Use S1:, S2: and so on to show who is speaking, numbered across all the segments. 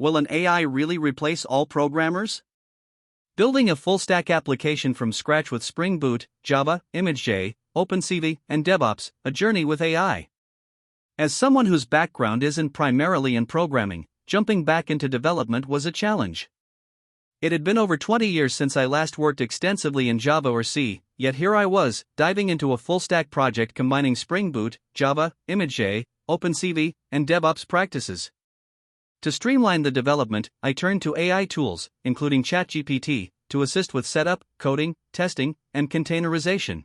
S1: will an AI really replace all programmers? Building a full-stack application from scratch with Spring Boot, Java, ImageJ, OpenCV, and DevOps, a journey with AI. As someone whose background isn't primarily in programming, jumping back into development was a challenge. It had been over 20 years since I last worked extensively in Java or C, yet here I was, diving into a full-stack project combining Spring Boot, Java, ImageJ, OpenCV, and DevOps practices. To streamline the development, I turned to AI tools, including ChatGPT, to assist with setup, coding, testing, and containerization.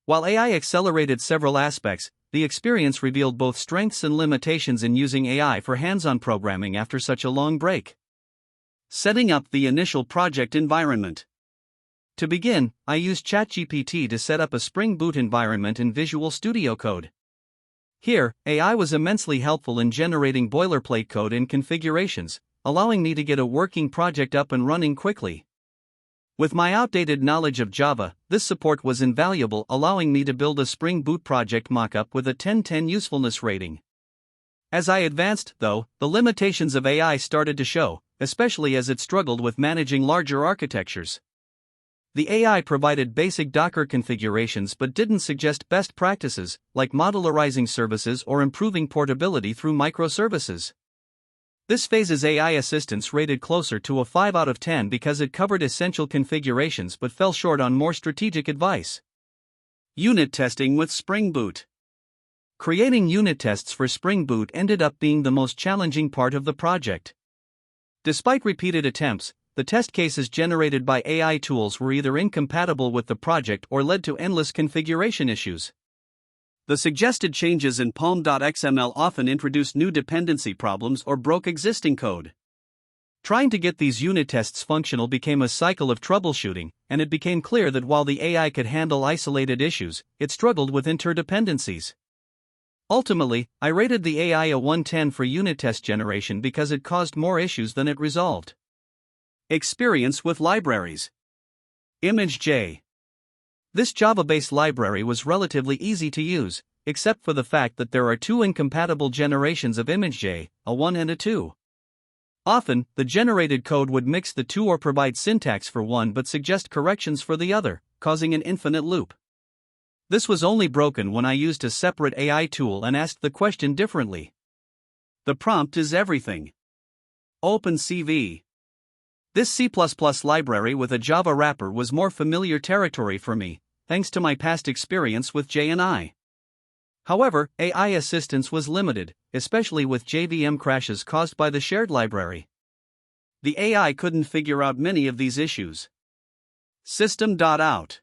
S1: While AI accelerated several aspects, the experience revealed both strengths and limitations in using AI for hands-on programming after such a long break. Setting up the initial project environment. To begin, I used ChatGPT to set up a Spring Boot environment in Visual Studio Code. Here, AI was immensely helpful in generating boilerplate code and configurations, allowing me to get a working project up and running quickly. With my outdated knowledge of Java, this support was invaluable, allowing me to build a Spring Boot project mockup with a 10/10 usefulness rating. As I advanced, though, the limitations of AI started to show, especially as it struggled with managing larger architectures. The AI provided basic Docker configurations but didn't suggest best practices, like modularizing services or improving portability through microservices. This phase's AI assistance rated closer to a 5 out of 10 because it covered essential configurations but fell short on more strategic advice. Unit testing with Spring Boot. Creating unit tests for Spring Boot ended up being the most challenging part of the project. Despite repeated attempts, the test cases generated by AI tools were either incompatible with the project or led to endless configuration issues. The suggested changes in Palm.xml often introduced new dependency problems or broke existing code. Trying to get these unit tests functional became a cycle of troubleshooting, and it became clear that while the AI could handle isolated issues, it struggled with interdependencies. Ultimately, I rated the AI a 110 for unit test generation because it caused more issues than it resolved. Experience with libraries. ImageJ. This Java-based library was relatively easy to use, except for the fact that there are two incompatible generations of ImageJ, a 1 and a 2. Often, the generated code would mix the two or provide syntax for one but suggest corrections for the other, causing an infinite loop. This was only broken when I used a separate AI tool and asked the question differently. The prompt is everything. OpenCV. This C++ library with a Java wrapper was more familiar territory for me, thanks to my past experience with J&I. However, AI assistance was limited, especially with JVM crashes caused by the shared library. The AI couldn't figure out many of these issues. System.out.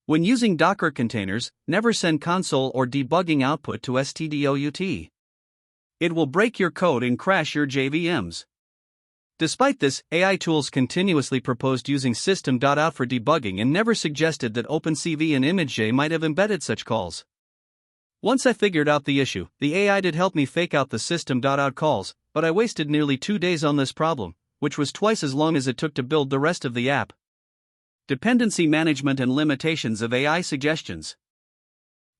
S1: When using Docker containers, never send console or debugging output to stdout. It will break your code and crash your JVMs. Despite this, AI tools continuously proposed using system.out for debugging and never suggested that OpenCV and ImageJ might have embedded such calls. Once I figured out the issue, the AI did help me fake out the system.out calls, but I wasted nearly 2 days on this problem, which was twice as long as it took to build the rest of the app. Dependency management and limitations of AI suggestions.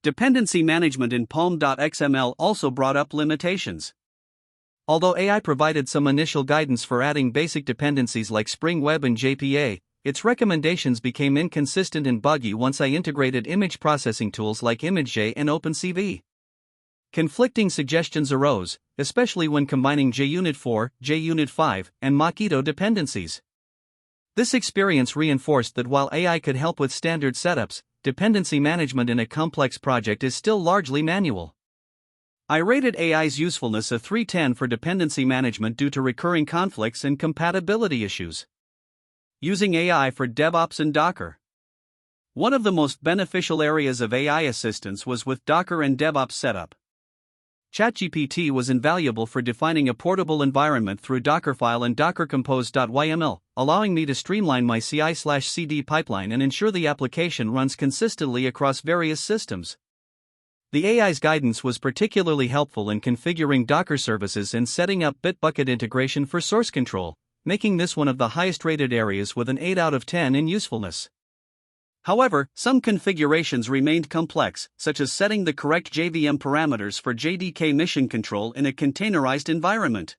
S1: Dependency management in Palm.xml also brought up limitations. Although AI provided some initial guidance for adding basic dependencies like Spring Web and JPA, its recommendations became inconsistent and buggy once I integrated image processing tools like ImageJ and OpenCV. Conflicting suggestions arose, especially when combining JUnit 4, JUnit 5, and Mockito dependencies. This experience reinforced that while AI could help with standard setups, dependency management in a complex project is still largely manual. I rated AI's usefulness a 310 for dependency management due to recurring conflicts and compatibility issues. Using AI for DevOps and Docker. One of the most beneficial areas of AI assistance was with Docker and DevOps setup. ChatGPT was invaluable for defining a portable environment through Dockerfile and dockercompose.yml, allowing me to streamline my CI/CD pipeline and ensure the application runs consistently across various systems. The AI's guidance was particularly helpful in configuring Docker services and setting up Bitbucket integration for source control, making this one of the highest-rated areas with an 8 out of 10 in usefulness. However, some configurations remained complex, such as setting the correct JVM parameters for JDK mission control in a containerized environment.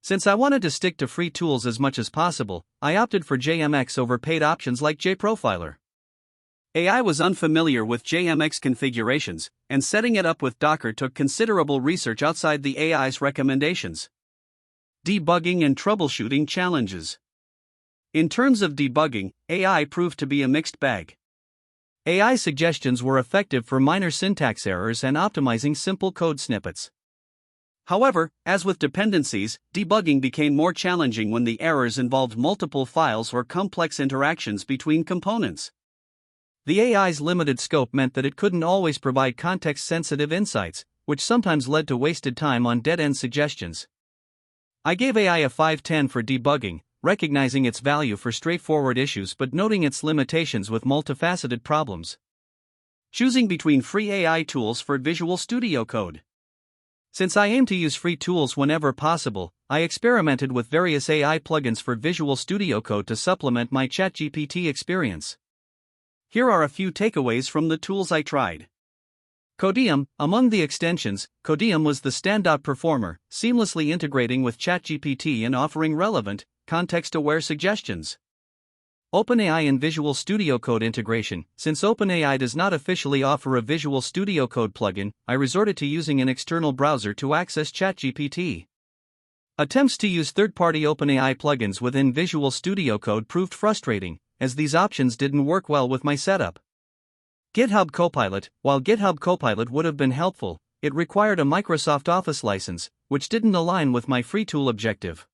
S1: Since I wanted to stick to free tools as much as possible, I opted for JMX over paid options like JProfiler. AI was unfamiliar with JMX configurations, and setting it up with Docker took considerable research outside the AI's recommendations. Debugging and troubleshooting challenges. In terms of debugging, AI proved to be a mixed bag. AI suggestions were effective for minor syntax errors and optimizing simple code snippets. However, as with dependencies, debugging became more challenging when the errors involved multiple files or complex interactions between components. The AI's limited scope meant that it couldn't always provide context-sensitive insights, which sometimes led to wasted time on dead-end suggestions. I gave AI a 5/10 for debugging, recognizing its value for straightforward issues but noting its limitations with multifaceted problems. Choosing between free AI tools for Visual Studio Code. Since I aim to use free tools whenever possible, I experimented with various AI plugins for Visual Studio Code to supplement my ChatGPT experience. Here are a few takeaways from the tools I tried. Codium. Among the extensions, Codium was the standout performer, seamlessly integrating with ChatGPT and offering relevant, context-aware suggestions. OpenAI and Visual Studio Code integration. Since OpenAI does not officially offer a Visual Studio Code plugin, I resorted to using an external browser to access ChatGPT. Attempts to use third-party OpenAI plugins within Visual Studio Code proved frustrating, as these options didn't work well with my setup. GitHub Copilot. While GitHub Copilot would have been helpful, it required a Microsoft Office license, which didn't align with my free tool objective.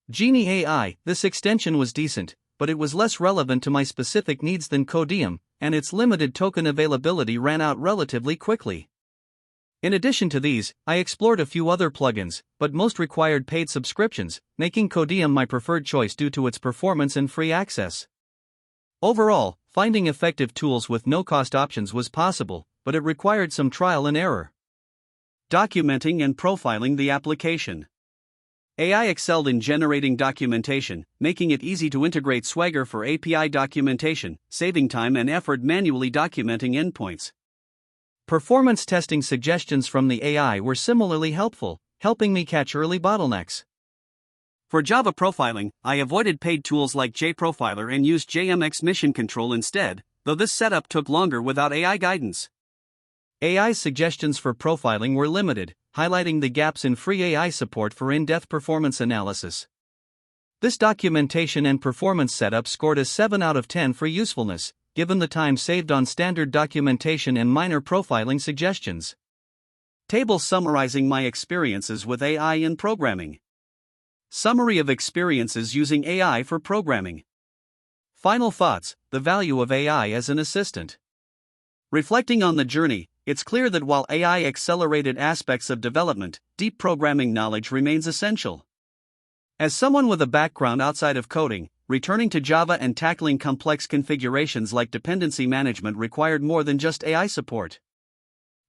S1: Genie AI. This extension was decent, but it was less relevant to my specific needs than Codium, and its limited token availability ran out relatively quickly. In addition to these, I explored a few other plugins, but most required paid subscriptions, making Codium my preferred choice due to its performance and free access. Overall, finding effective tools with no-cost options was possible, but it required some trial and error. Documenting and profiling the application. AI excelled in generating documentation, making it easy to integrate Swagger for API documentation, saving time and effort manually documenting endpoints. Performance testing suggestions from the AI were similarly helpful, helping me catch early bottlenecks. For Java profiling, I avoided paid tools like JProfiler and used JMX Mission Control instead, though this setup took longer without AI guidance. AI's suggestions for profiling were limited, highlighting the gaps in free AI support for in-depth performance analysis. This documentation and performance setup scored a 7 out of 10 for usefulness, given the time saved on standard documentation and minor profiling suggestions. Table summarizing my experiences with AI in programming. Summary of experiences using AI for programming. Final thoughts: the value of AI as an assistant. Reflecting on the journey, it's clear that while AI accelerated aspects of development, deep programming knowledge remains essential. As someone with a background outside of coding, returning to Java and tackling complex configurations like dependency management required more than just AI support.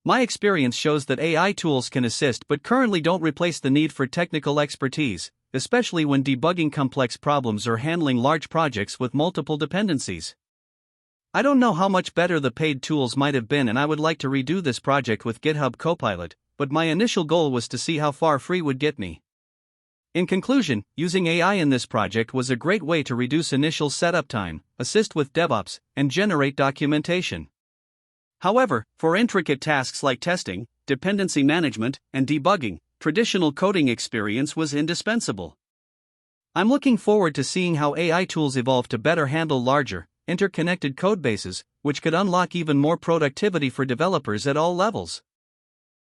S1: My experience shows that AI tools can assist but currently don't replace the need for technical expertise, especially when debugging complex problems or handling large projects with multiple dependencies. I don't know how much better the paid tools might have been, and I would like to redo this project with GitHub Copilot, but my initial goal was to see how far free would get me. In conclusion, using AI in this project was a great way to reduce initial setup time, assist with DevOps, and generate documentation. However, for intricate tasks like testing, dependency management, and debugging, traditional coding experience was indispensable. I'm looking forward to seeing how AI tools evolve to better handle larger, interconnected codebases, which could unlock even more productivity for developers at all levels.